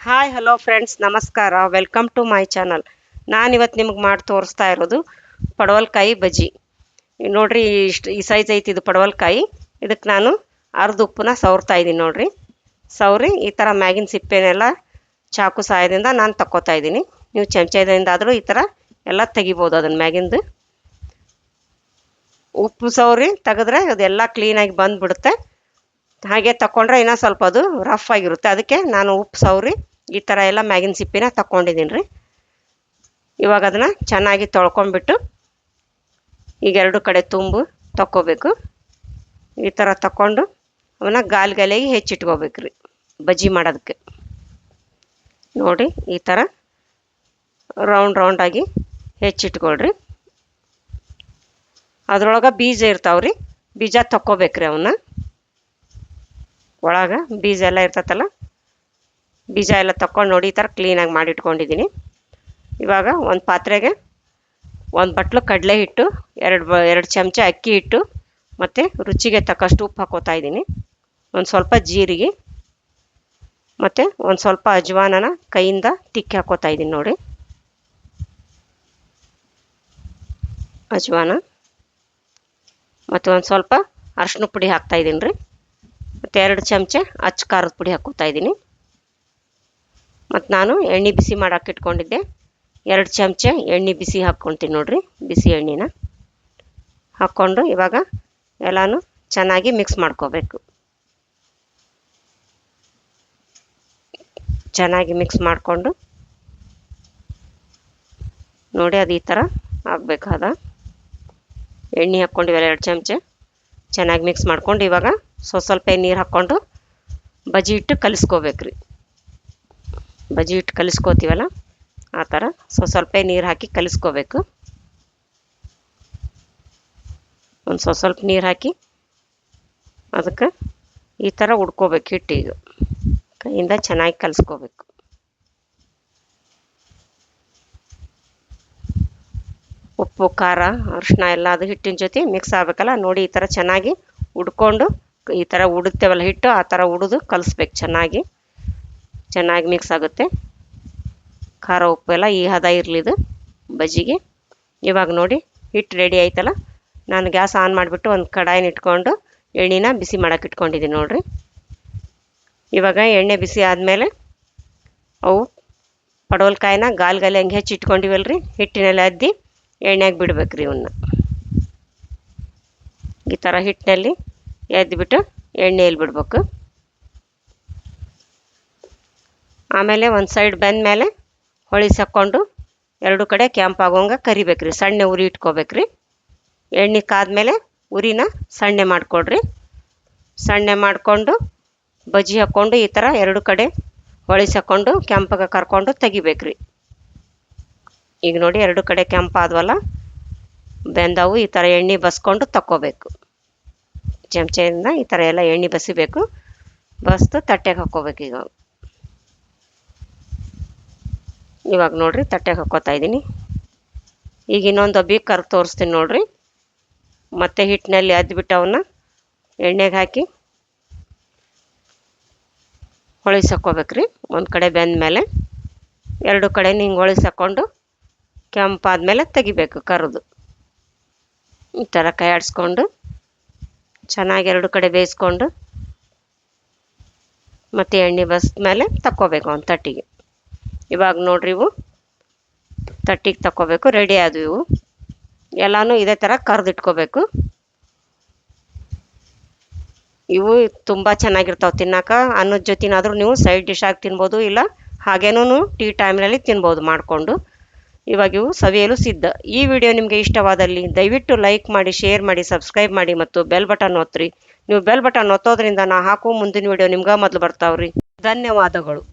Hi hello friends, ನಮಸ್ಕಾರ. Welcome to my channel. ನಾನಿವತ್ತು ನಿಮಗೆ ಮಾಡಿ ತೋರಿಸ್ತಾ ಇರೋದು ಪಡವಲಕಾಯಿ ಬಜ್ಜಿ. ನೋಡ್ರಿ, ಈ ಸೈಜ್ ಐತಿ ಇದು ಪಡವಲಕಾಯಿ. ಇದಕ್ಕೆ ನಾನು ಅರ್ಧ ಉಪ್ಪನ್ನ ಸವರ್ತಾ ಇದ್ದೀನಿ. ನೋಡ್ರಿ, ಸವರಿ ಈ ಥರ ಮ್ಯಾಗಿನ ಸಿಪ್ಪೆನೆಲ್ಲ ಚಾಕು ಸಹಾಯದಿಂದ ನಾನು ತಕ್ಕೋತಾ ಇದ್ದೀನಿ. ನೀವು ಚಮಚದಿಂದ ಆದರೂ ಈ ಥರ ಎಲ್ಲ ತೆಗಿಬೋದು ಅದನ್ನು ಮ್ಯಾಗಿಂದು. ಉಪ್ಪು ಸವರಿ ತೆಗೆದ್ರೆ ಅದೆಲ್ಲ ಕ್ಲೀನಾಗಿ ಬಂದುಬಿಡುತ್ತೆ. ಹಾಗೆ ತಗೊಂಡ್ರೆ ಇನ್ನೂ ಸ್ವಲ್ಪ ಅದು ರಫ್ ಆಗಿರುತ್ತೆ. ಅದಕ್ಕೆ ನಾನು ಉಪ್ಪು ಸವರಿ ಈ ಥರ ಎಲ್ಲ ಮ್ಯಾಗಿನ ಸಿಪ್ಪಿನ ತಗೊಂಡಿದ್ದೀನಿ ರೀ. ಇವಾಗ ಅದನ್ನು ಚೆನ್ನಾಗಿ ತೊಳ್ಕೊಂಬಿಟ್ಟು ಈಗ ಎರಡು ಕಡೆ ತುಂಬು ತಕ್ಕೋಬೇಕು. ಈ ಥರ ತಗೊಂಡು ಅವನ್ನ ಗಾಲಿಗೆ ಹೆಚ್ಚಿಟ್ಕೋಬೇಕು ರೀ ಬಜ್ಜಿ ಮಾಡೋದಕ್ಕೆ. ನೋಡಿ, ಈ ಥರ ರೌಂಡಾಗಿ ಹೆಚ್ಚಿಟ್ಕೊಳ್ರಿ. ಅದ್ರೊಳಗೆ ಬೀಜ ಇರ್ತಾವ್ರಿ, ಬೀಜ ತಕ್ಕೋಬೇಕ್ರಿ. ಅವನ್ನ ಒಳಗೆ ಬೀಜ ಎಲ್ಲ ಇರ್ತೈತಲ್ಲ, ಬೀಜ ಎಲ್ಲ ತಕ್ಕೊಂಡು ನೋಡಿ ಈ ಥರ ಕ್ಲೀನಾಗಿ ಮಾಡಿಟ್ಕೊಂಡಿದ್ದೀನಿ. ಇವಾಗ ಒಂದು ಪಾತ್ರೆಗೆ ಒಂದು ಬಟ್ಲು ಕಡಲೆ ಹಿಟ್ಟು, ಎರಡು ಚಮಚ ಅಕ್ಕಿ ಹಿಟ್ಟು ಮತ್ತು ರುಚಿಗೆ ತಕ್ಕಷ್ಟು ಉಪ್ಪು ಹಾಕೋತಾ ಇದ್ದೀನಿ. ಒಂದು ಸ್ವಲ್ಪ ಜೀರಿಗೆ ಮತ್ತು ಒಂದು ಸ್ವಲ್ಪ ಅಜ್ವಾನನ ಕೈಯಿಂದ ತಿಕ್ಕಿ ಹಾಕೋತಾ ಇದ್ದೀನಿ. ನೋಡಿ, ಅಜ್ವಾನ ಮತ್ತು ಒಂದು ಸ್ವಲ್ಪ ಅರಿಶಿನ ಪುಡಿ ಹಾಕ್ತಾಯಿದ್ದೀನಿ ರೀ. ಮತ್ತು 2 ಚಮಚ ಅಚ್ಚ ಖಾರದ ಪುಡಿ ಹಾಕೋತಾ ಇದ್ದೀನಿ. ಮತ್ತು ನಾನು ಎಣ್ಣೆ ಬಿಸಿ ಮಾಡೋಕೆ ಇಟ್ಕೊಂಡಿದ್ದೆ, 2 ಚಮಚ ಎಣ್ಣೆ ಬಿಸಿ ಹಾಕ್ಕೊತೀನಿ. ನೋಡಿರಿ, ಬಿಸಿ ಎಣ್ಣೆನ ಹಾಕ್ಕೊಂಡು ಇವಾಗ ಎಲ್ಲನೂ ಚೆನ್ನಾಗಿ ಮಿಕ್ಸ್ ಮಾಡ್ಕೋಬೇಕು. ಚೆನ್ನಾಗಿ ಮಿಕ್ಸ್ ಮಾಡಿಕೊಂಡು ನೋಡಿ, ಅದು ಈ ಥರ ಆಗಬೇಕಾದ ಎಣ್ಣೆ ಹಾಕ್ಕೊಂಡಿವೆಲ್ಲ 2 ಚಮಚ ಚೆನ್ನಾಗಿ ಮಿಕ್ಸ್ ಮಾಡ್ಕೊಂಡು ಇವಾಗ ಸ್ವಲ್ಪ ನೀರು ಹಾಕ್ಕೊಂಡು ಬಜ್ಜಿ ಹಿಟ್ಟು ಕಲಿಸ್ಕೋಬೇಕ್ರಿ. ಬಜ್ಜಿ ಹಿಟ್ಟು ಕಲಿಸ್ಕೋತೀವಲ್ಲ ಆ ಥರ ಸ್ವಲ್ಪ ನೀರು ಹಾಕಿ ಕಲಿಸ್ಕೋಬೇಕು. ಒಂದು ಸ್ವಲ್ಪ ನೀರು ಹಾಕಿ ಅದಕ್ಕೆ ಈ ಥರ ಉಡ್ಕೋಬೇಕು ಹಿಟ್ಟು. ಈಗ ಕೈಯಿಂದ ಚೆನ್ನಾಗಿ ಕಲಿಸ್ಕೋಬೇಕು. ಉಪ್ಪು ಖಾರ ಅರಿಶಿನ ಎಲ್ಲ ಅದು ಹಿಟ್ಟಿನ ಜೊತೆ ಮಿಕ್ಸ್ ಆಗಬೇಕಲ್ಲ. ನೋಡಿ, ಈ ಥರ ಚೆನ್ನಾಗಿ ಉಡ್ಕೊಂಡು ಈ ಥರ ಉಡುತ್ತೇವಲ್ಲ ಹಿಟ್ಟು, ಆ ಥರ ಉಡಿದು ಕಲಿಸ್ಬೇಕು. ಚೆನ್ನಾಗಿ ಮಿಕ್ಸ್ ಆಗುತ್ತೆ. ಖಾರ ಉಪ್ಪು ಎಲ್ಲ ಈ ಹದ ಇರಲಿದು ಬಜ್ಜಿಗೆ. ಇವಾಗ ನೋಡಿ, ಹಿಟ್ಟು ರೆಡಿ ಆಯ್ತಲ್ಲ. ನಾನು ಗ್ಯಾಸ್ ಆನ್ ಮಾಡಿಬಿಟ್ಟು ಒಂದು ಕಡಾಯಿನ ಇಟ್ಕೊಂಡು ಎಣ್ಣೆನ ಬಿಸಿ ಮಾಡೋಕೆ ಇಟ್ಕೊಂಡಿದ್ದೀನಿ. ನೋಡಿರಿ, ಇವಾಗ ಎಣ್ಣೆ ಬಿಸಿ ಆದಮೇಲೆ ಅವು ಪಡವಲಕಾಯಿನ ಗಾಲಿ ಹಂಗೆ ಹೆಚ್ಚಿ ಇಟ್ಕೊಂಡಿವಲ್ರಿ, ಹಿಟ್ಟಿನಲ್ಲಿ ಅದ್ದಿ ಎಣ್ಣೆಗೆ ಬಿಡ್ಬೇಕ್ರಿ. ಇವನ್ನ ಈ ಥರ ಹಿಟ್ಟಿನಲ್ಲಿ ಎದ್ಬಿಟ್ಟು ಎಣ್ಣೆಯಲ್ಲಿ ಬಿಡ್ಬೇಕು. ಆಮೇಲೆ ಒಂದು ಸೈಡ್ ಬೆಂದಮೇಲೆ ಹೊಳಿಸಾಕೊಂಡು 2 ಕಡೆ ಕೆಂಪಾಗೋಂಗೆ ಕರಿಬೇಕ್ರಿ. ಸಣ್ಣ ಉರಿ ಇಟ್ಕೋಬೇಕ್ರಿ. ಎಣ್ಣೆ ಕಾದ್ಮೇಲೆ ಉರಿನ ಸಣ್ಣ ಮಾಡಿಕೊಡ್ರಿ. ಸಣ್ಣ ಮಾಡಿಕೊಂಡು ಬಜ್ಜಿ ಹಾಕ್ಕೊಂಡು ಈ ಥರ 2 ಕಡೆ ಹೊಳಿಸಾಕೊಂಡು ಕೆಂಪಾಗ ಕರ್ಕೊಂಡು ತೆಗಿಬೇಕ್ರಿ. ಈಗ ನೋಡಿ, 2 ಕಡೆ ಕೆಂಪಾದ್ವಲ್ಲ, ಬೆಂದವು. ಈ ಥರ ಎಣ್ಣೆ ಬಸ್ಕೊಂಡು ತಕ್ಕೋಬೇಕು. ಚಮಚೆಯಿಂದ ಈ ಥರ ಎಲ್ಲ ಎಣ್ಣೆ ಬಸಿಬೇಕು. ಬಸ್ದು ತಟ್ಟೆಗೆ ಹಾಕ್ಕೋಬೇಕು. ಇವಾಗ ನೋಡಿರಿ, ತಟ್ಟೆಗೆ ಹಾಕ್ಕೋತಾ ಇದ್ದೀನಿ. ಈಗ ಇನ್ನೊಂದು ಒಬ್ಬಿ ಕರ್ ತೋರಿಸ್ತೀನಿ. ನೋಡಿರಿ, ಮತ್ತೆ ಹಿಟ್ಟಿನಲ್ಲಿ ಅದ್ಬಿಟ್ಟು ಅವನ್ನ ಎಣ್ಣೆಗೆ ಹಾಕಿ ಹೊಳಿಸಾಕೋಬೇಕ್ರಿ. ಒಂದು ಕಡೆ ಬೆಂದಮೇಲೆ 2 ಕಡೆ ಹಿಂಗೆ ಹೊಳಿಸಾಕೊಂಡು ಕೆಂಪಾದ್ಮೇಲೆ ತೆಗಿಬೇಕು ಕರಿದು. ಈ ಥರ ಕೈ ಆಡಿಸ್ಕೊಂಡು ಚೆನ್ನಾಗಿ 2 ಕಡೆ ಬೇಯಿಸ್ಕೊಂಡು ಮತ್ತು ಎಣ್ಣೆ ಬಸ್ಮೇಲೆ ತಕ್ಕೋಬೇಕು ಒಂದು ತಟ್ಟಿಗೆ. ಇವಾಗ ನೋಡ್ರಿ, ಇವು ತಟ್ಟಿಗೆ ತಕ್ಕೋಬೇಕು. ರೆಡಿ ಆದವು. ಇವು ಎಲ್ಲನೂ ಇದೇ ಥರ ಕರೆದಿಟ್ಕೋಬೇಕು. ಇವು ತುಂಬ ಚೆನ್ನಾಗಿರ್ತಾವೆ ತಿನ್ನೋಕೆ. ಅನ್ನದ ಜೊತೆನಾದರೂ ನೀವು ಸೈಡ್ ಡಿಶ್ ಆಗಿ ತಿನ್ಬೋದು, ಇಲ್ಲ ಹಾಗೇನೂ ಟೀ ಟೈಮ್ನಲ್ಲಿ ತಿನ್ಬೋದು ಮಾಡಿಕೊಂಡು. ಇವಾಗ ಇವು ಸವಿಯಲು ಸಿದ್ಧ. ಈ ವಿಡಿಯೋ ನಿಮಗೆ ಇಷ್ಟವಾದಲ್ಲಿ ದಯವಿಟ್ಟು ಲೈಕ್ ಮಾಡಿ, ಶೇರ್ ಮಾಡಿ, ಸಬ್ಸ್ಕ್ರೈಬ್ ಮಾಡಿ ಮತ್ತು ಬೆಲ್ ಬಟನ್ ಒತ್ತಿರಿ. ನೀವು ಬೆಲ್ ಬಟನ್ ಒತ್ತೋದ್ರಿಂದ ನಾ ಹಾಕೋ ಮುಂದಿನ ವಿಡಿಯೋ ನಿಮ್ಗೆ ಮೊದಲು ಬರ್ತಾವ್ರಿ. ಧನ್ಯವಾದಗಳು.